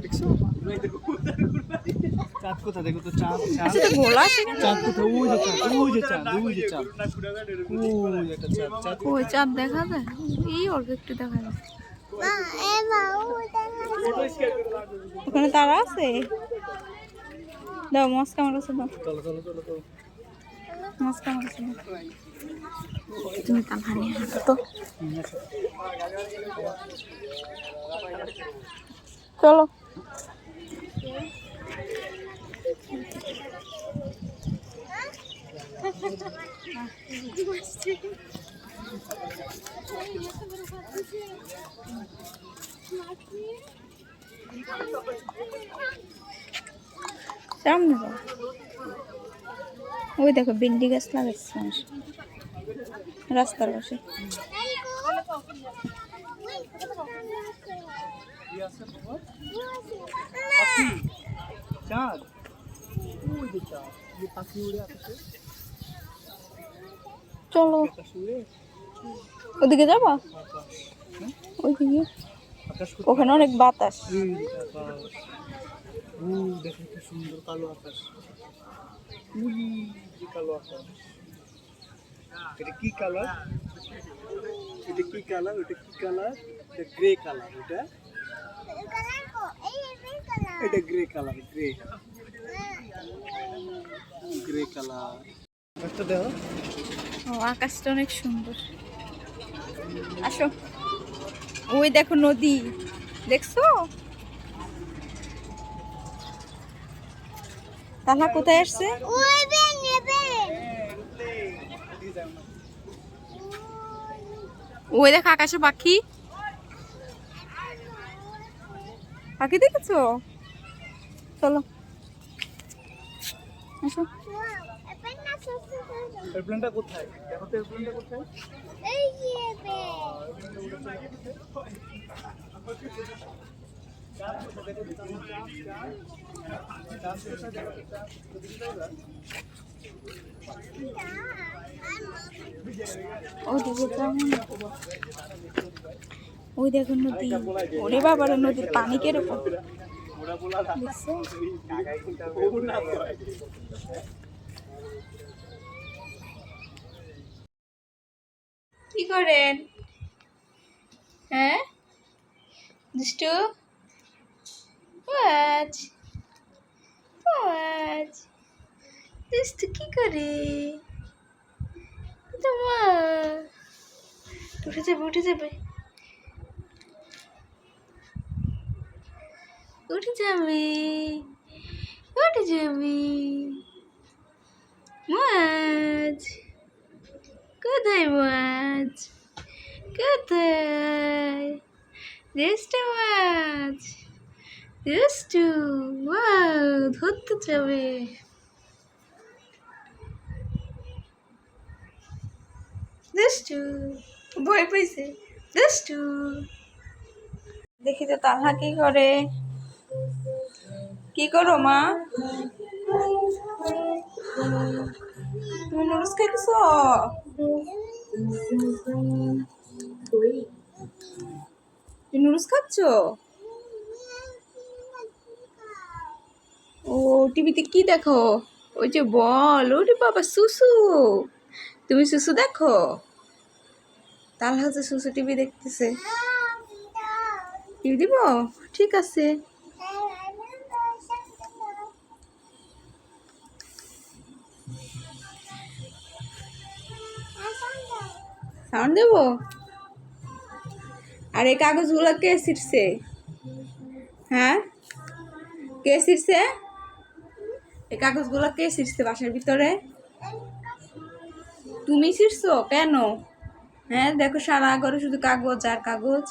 দেখছো চাঁদ কোথা দেখো তো চাঁদ আচ্ছা তো ভোলা আছে কেন? চাঁদ কোথা ওই যে চাঁদ ওই যে চাঁদ ওই যে চাঁদ ওই একটা চাঁদ চাঁদ ওই চাঁদ দেখা যায় এই অল্প একটু দেখা যায় ওখানে তারা আছে দাও মস্কা আমার কাছে দাও চলো চলো চলো চলো মস্কা আমার কাছে দাও তুমি তালহা নিয়ে হাঁটো তো চলো সামনে যাও ওই দেখো ভিন্ডি গাছ লাগাচ্ছে মানুষ রাস্তার পাশে চাঁদ ওই যে চাঁদ যে পাখি উড়ে আকাশে চলো আকাশ উড়ে ওদিকে যাবা ওইদিকে আকাশ ওখানে অনেক বাতাস আকাশ ও দেখো কি সুন্দর কালো আকাশ কি কালো আকাশ এটা কি কালার এটা কি কালার ওটা কি কালার এটা গ্রে কালার এটা grey colour grey grey colour একটা দেখো ও আকাশটা অনেক সুন্দর আসো ওই দেখো নদী দেখছো তাহলে কোথায় আসছে ওই দেখো আকাশে পাখি পাখি দেখেছো চলো আসো এয়ারপ্লেনটা কোথায় দেখো তো এয়ারপ্লেনটা কোথায় ওই দেখো নদী ওরে বাবার নদীর পানি কিরকম দেখছো কি করেন হ্যাঁ দুষ্টু আজ আজ দুষ্টু কি করে তোমা উঠে যাবে উঠে যাবে উঠে যাবে উঠে যাবে মাছ কোথায় মাছ কোথায় দুষ্টু মাছ দুষ্টু ধরতে যাবে দুষ্টু ভয় পেয়েছে দুষ্টু দেখি তো তালহা কি করে কি করো মা তুমি নুডলস খাইতেছ তুমি নুডলস খাচ্ছ ও টিভিতে কি দেখো ওই যে বল ওরে বাবা সুসু তুমি সুসু দেখো তাহলে হচ্ছে সুসু টিভি দেখতেছে টিভি দিব ঠিক আছে সাউন্ড দেব আর এই কাগজগুলো কে ছিঁড়ছে হ্যাঁ কে ছিঁড়ছে এই কাগজগুলো কে ছিঁড়ছে বাসার ভিতরে তুমি ছিঁড়ছো কেন হ্যাঁ দেখো সারা ঘরে শুধু কাগজ আর কাগজ